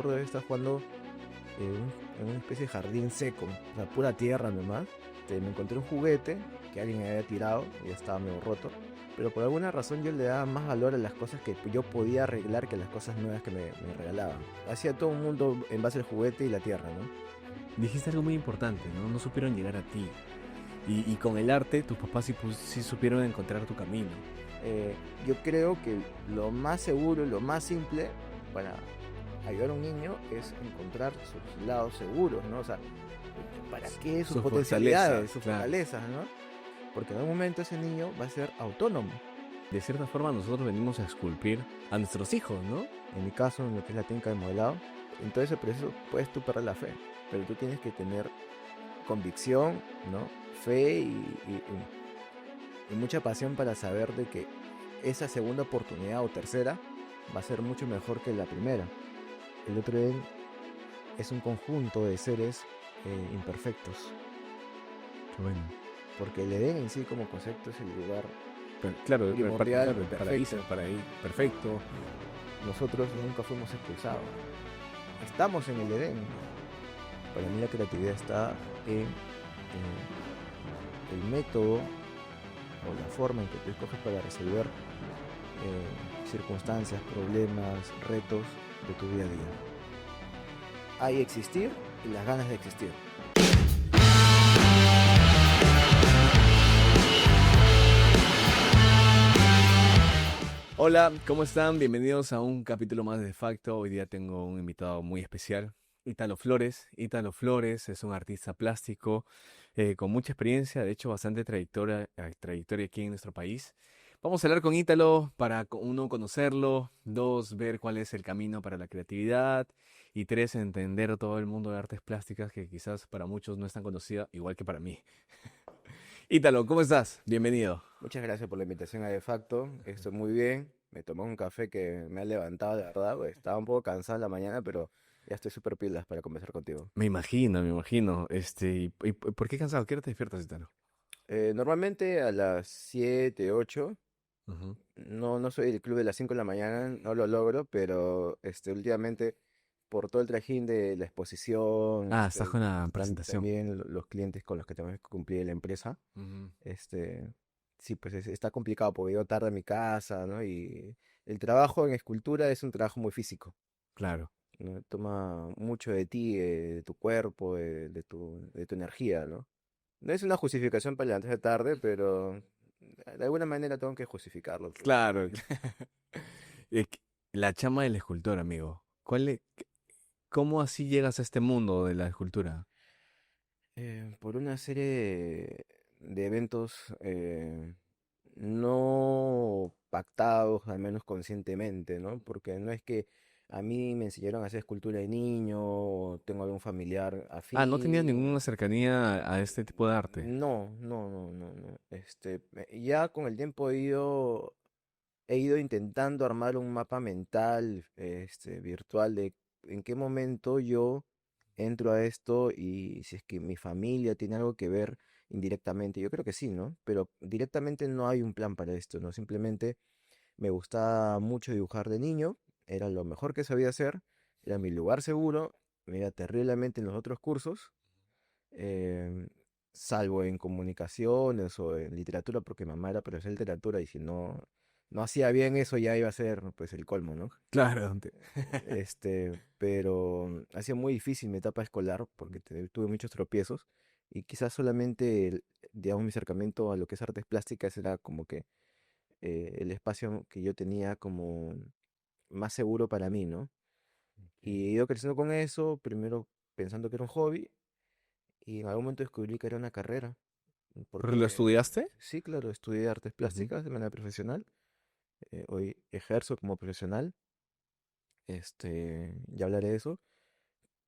recuerdo de estar jugando en una especie de jardín seco, o sea, pura tierra nomás. Me encontré un juguete que alguien me había tirado y ya estaba medio roto. Pero por alguna razón yo le daba más valor a las cosas que yo podía arreglar que las cosas nuevas que me regalaban. Hacía todo un mundo en base al juguete y la tierra, ¿no? Dijiste algo muy importante, ¿no? No supieron llegar a ti. Y con el arte, tus papás sí supieron encontrar tu camino. Yo creo que lo más seguro, lo más simple para ayudar a un niño es encontrar sus lados seguros, ¿no? O sea, ¿para qué sus Sus potencialidades, fortalezas, sus claro. fortalezas, ¿no? Porque en algún momento ese niño va a ser autónomo. De cierta forma, nosotros venimos a esculpir a nuestros hijos, ¿no? En mi caso, en lo que es la técnica de modelado, en todo ese proceso puedes tú perder la fe, pero tú tienes que tener convicción, ¿no? Fe y mucha pasión para saber de que esa segunda oportunidad o tercera va a ser mucho mejor que la primera. El otro Edén es un conjunto de seres imperfectos, Qué bueno. porque el Edén en sí como concepto es el lugar Claro, primordial, el perfecto. paraíso, perfecto. Nosotros nunca fuimos expulsados. Estamos en el Edén. Para mí la creatividad está en el método o la forma en que tú escoges para resolver circunstancias, problemas, retos de tu día a día. Hay existir y las ganas de existir. Hola, ¿cómo están? Bienvenidos a un capítulo más de Facto. Hoy día tengo un invitado muy especial, Ítalo Flores. Ítalo Flores es un artista plástico con mucha experiencia, de hecho bastante trayectoria aquí en nuestro país. Vamos a hablar con Ítalo para, uno, conocerlo, dos, ver cuál es el camino para la creatividad y tres, entender todo el mundo de artes plásticas que quizás para muchos no es tan conocida, igual que para mí. Ítalo, ¿cómo estás? Bienvenido. Muchas gracias por la invitación a De Facto. Estoy muy bien. Me tomé un café que me ha levantado, de verdad. Pues, estaba un poco cansado en la mañana, pero ya estoy súper pilas para conversar contigo. Me imagino, me imagino. ¿Y por qué cansado? ¿Qué hora te despiertas, Italo? Normalmente a las 7, 8. Ujú. No soy del club de las 5 de la mañana, no lo logro, pero últimamente por todo el trajín de la exposición, Ah, estás con la presentación. también los clientes con los que tengo que cumplir en la empresa, Ujú. este, sí, pues está complicado porque yo tarde a mi casa, ¿no? Y el trabajo en escultura es un trabajo muy físico, Claro. ¿no? Toma mucho de ti, de tu cuerpo, de tu energía, ¿no? No es una justificación para levantarse tarde, pero de alguna manera tengo que justificarlo, pues. Claro. Eh, La chama del escultor, amigo. ¿Cómo así llegas a este mundo de la escultura? Por una serie de eventos no pactados, al menos conscientemente, ¿no? Porque no es que a mí me enseñaron a hacer escultura de niño o tengo algún familiar Ah, ¿no tenías afín. ninguna cercanía a este tipo de arte? No. Ya con el tiempo he ido intentando armar un mapa mental, virtual de en qué momento yo entro a esto y si es que mi familia tiene algo que ver indirectamente. Yo creo que sí, ¿no? Pero directamente no hay un plan para esto, ¿no? Simplemente me gustaba mucho dibujar de niño, era lo mejor que sabía hacer, era mi lugar seguro, me iba terriblemente en los otros cursos, em, salvo en comunicaciones o en literatura, porque mamá era profesora de literatura y si no hacía bien eso ya iba a ser pues el colmo, ¿no? Claro. Pero ha sido muy difícil mi etapa escolar porque tuve muchos tropiezos y quizás solamente, digamos, mi acercamiento a lo que es artes plásticas era como que el espacio que yo tenía como más seguro para mí, ¿no? Y he ido creciendo con eso, primero pensando que era un hobby y en algún momento descubrí que era una carrera, ¿Pero lo porque estudiaste? sí, claro, estudié artes Ujú. plásticas de manera profesional, hoy ejerzo como profesional, ya hablaré de eso.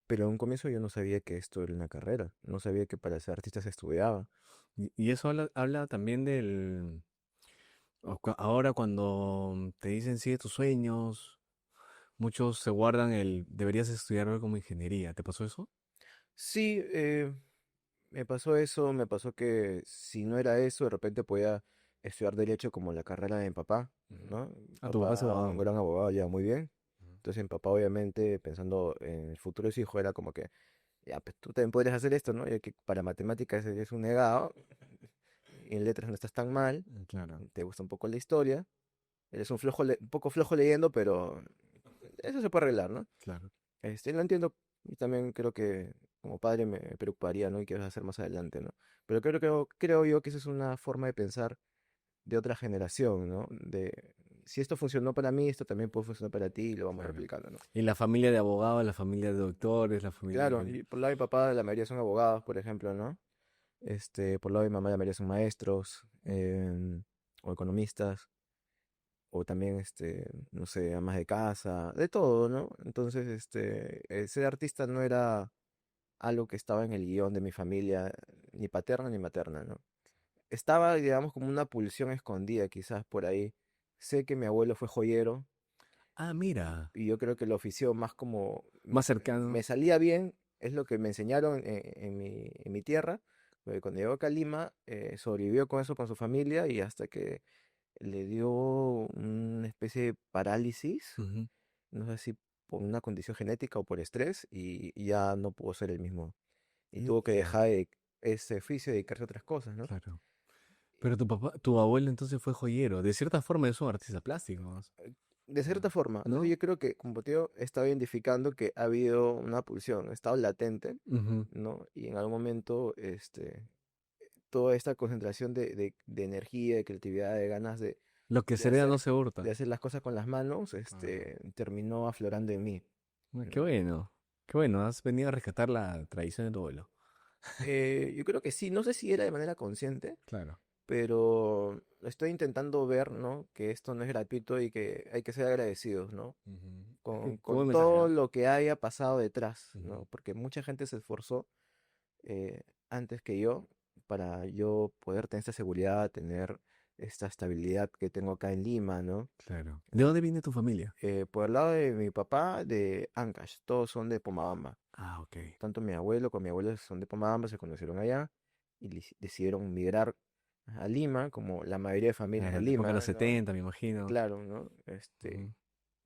Pero en un comienzo yo no sabía que esto era una carrera, no sabía que para ser artista se estudiaba. Y eso habla también ahora cuando te dicen sigue tus sueños, muchos se guardan deberías estudiar algo como ingeniería. ¿Te pasó eso? Sí, me pasó eso, me pasó que si no era eso, de repente podía estudiar derecho como la carrera de mi papá, Ujú. ¿no? Mi Ah, tu papá es papá, un abogado. gran abogado, ya muy bien. Entonces mi papá obviamente pensando en el futuro de su hijo era como que, ya, pues tú también podrías hacer esto, ¿no? Ya que para matemáticas eres un negado, y en letras no estás tan mal, Claro, te gusta un poco la historia, eres un un poco flojo leyendo, pero eso se puede arreglar, ¿no? claro. Lo entiendo y también creo que como padre me preocuparía, ¿no? Y qué vas a hacer más adelante, ¿no? Pero creo yo que esa es una forma de pensar de otra generación, ¿no? De si esto funcionó para mí, esto también puede funcionar para ti y lo vamos Claro. replicando, ¿no? Y la familia de abogados, la familia de doctores, la Claro, familia... y por lado de mi papá la mayoría son abogados, por ejemplo, ¿no? Por lado de mi mamá la mayoría son maestros, o economistas, o también, no sé, amas de casa, de todo, ¿no? Entonces, ser artista no era algo que estaba en el guión de mi familia, ni paterna ni materna, ¿no? Estaba, digamos, como una pulsión escondida quizás por ahí. Sé que mi abuelo fue joyero Ah, mira, y yo creo que lo ofició más como más cercano. me salía bien, es lo que me enseñaron en mi tierra. Porque cuando llegó acá a Lima, sobrevivió con eso con su familia y hasta que le dio una especie de parálisis, Ujú. no sé si por una condición genética o por estrés, y ya no pudo ser el mismo. Y tuvo que Mira, dejar ese oficio y dedicarse a otras cosas, ¿no? claro. Pero tu papá, tu abuelo entonces fue joyero. De cierta forma es un artista plástico, De cierta forma, entonces ¿no? yo creo que como te digo, he estado identificando que ha habido una pulsión, ha estado latente, Ujú. ¿no? Y en algún momento, toda esta concentración de energía, de creatividad, de ganas Lo que de se hereda no hacer, se de hurta. hacer las cosas con las manos, Ajá. terminó aflorando en mí, Ah, qué ¿no? bueno. Qué bueno, has venido a rescatar la tradición de tu abuelo. Yo creo que sí, no sé si era de manera consciente, Claro. pero estoy intentando ver, ¿no? Que esto no es gratuito y que hay que ser agradecidos, ¿no? Ujú. Qué Con buen mensaje, todo ¿ah? lo que haya pasado detrás, Ujú. ¿no? Porque mucha gente se esforzó antes que yo para yo poder tener esta seguridad, tener esta estabilidad que tengo acá en Lima, ¿no? Claro. ¿De dónde viene tu familia? Por el lado de mi papá, de Ancash, todos son de Pomabamba. Ah, ok. Tanto mi abuelo como mi abuelo son de Pomabamba, se conocieron allá y decidieron migrar a Lima, como la mayoría de familias Claro, de en la época de los Lima, ¿no? 70, me imagino. Claro, ¿no? Ujú.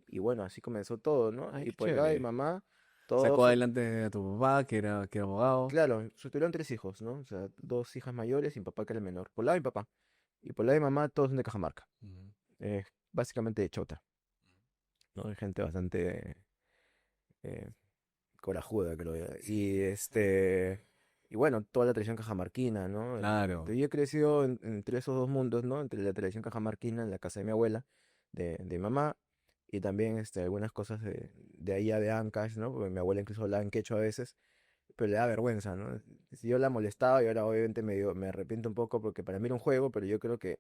Y bueno, así comenzó todo, ¿no? Ay, Y qué por el lado de mi chévere. mamá, todo Sacó fue, adelante a tu papá, que era abogado. claro, tuvieron tres hijos, ¿no? O sea, dos hijas mayores y mi papá que era el menor. Por el lado de mi papá. Y por el lado de mi mamá, todos son de Cajamarca. Ujú. Básicamente de Chota, ¿no? Hay gente bastante eh, corajuda, creo yo. Y bueno, toda la tradición cajamarquina, ¿no? Claro. Entonces, yo he crecido entre esos dos mundos, ¿no? Entre la tradición cajamarquina en la casa de mi abuela, de mi mamá, y también algunas cosas de allá de Ancash, ¿no? Porque mi abuela incluso hablaba en quechua a veces, pero le da vergüenza, ¿no? Si yo la molestaba y ahora obviamente me arrepiento un poco porque para mí era un juego, pero yo creo que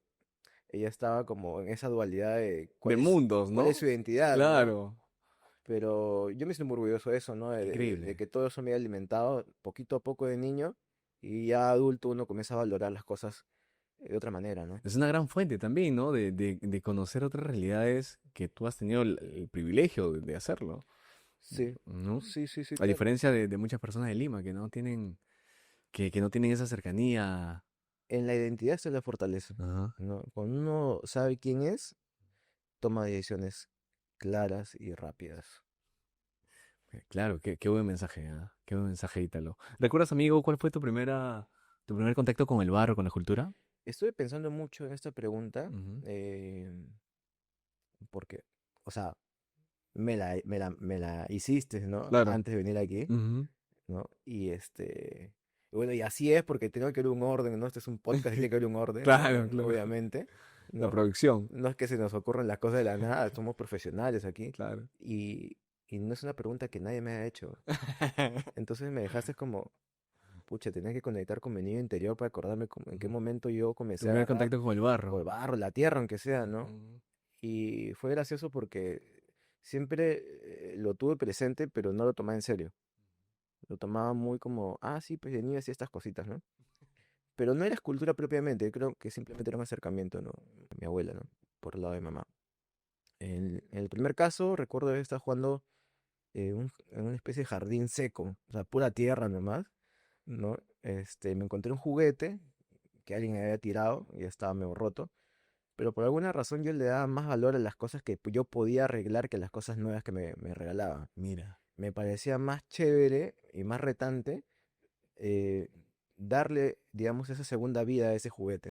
ella estaba como en esa dualidad de De mundos, cuál es ¿no? su identidad, ¿no? Claro. Pero yo me siento muy orgulloso de eso, ¿no? Qué De increíble. que todo eso me haya alimentado poquito a poco de niño y ya adulto uno comienza a valorar las cosas de otra manera, ¿no? Es una gran fuente también, ¿no? De conocer otras realidades que tú has tenido el privilegio de hacerlo, Sí, ¿no? sí, sí, sí, A claro. diferencia de muchas personas de Lima que no tienen, que no tienen esa cercanía. En la identidad está la fortaleza, Ajá. ¿no? Cuando uno sabe quién es, toma decisiones claras y rápidas. Claro, qué buen mensaje, ¿ah? Qué buen mensaje, Ítalo. ¿Recuerdas, amigo, cuál fue tu primer contacto con el barro, con la escultura? Estuve pensando mucho en esta pregunta, Ujú. eh, porque, o sea, me la hiciste, ¿no? Claro. Antes de venir aquí. Ujú. ¿No? Y bueno, y así es porque tiene que haber un orden, ¿no? Este es un podcast y tiene que haber un orden, ¿no? Claro, claro. Obviamente, La ¿no? producción. No es que se nos ocurran las cosas de la nada, somos profesionales aquí Claro. y, y no es una pregunta que nadie me ha hecho. Entonces me dejaste como, pucha, tenía que conectar con mi niño interior para acordarme en qué Ujú. momento yo Tu comencé a primer agarrar contacto con el o barro. el barro, la tierra, aunque sea, ¿no? Ujú. Y fue gracioso porque siempre lo tuve presente, pero no lo tomaba en serio. Lo tomaba muy como, ah, sí, pues de niño hacía estas cositas, ¿no? Pero no era escultura propiamente, creo que simplemente era un acercamiento, ¿no? Mi abuela, ¿no? Por el lado de mamá. En el primer caso, recuerdo haber estado jugando en una especie de jardín seco, o sea, pura tierra nomás, ¿no? Me encontré un juguete que alguien había tirado y estaba medio roto, pero por alguna razón yo le daba más valor a las cosas que yo podía arreglar que las cosas nuevas que me regalaban. Mira. Me parecía más chévere y más retante, eh, darle, digamos, esa segunda vida a ese juguete.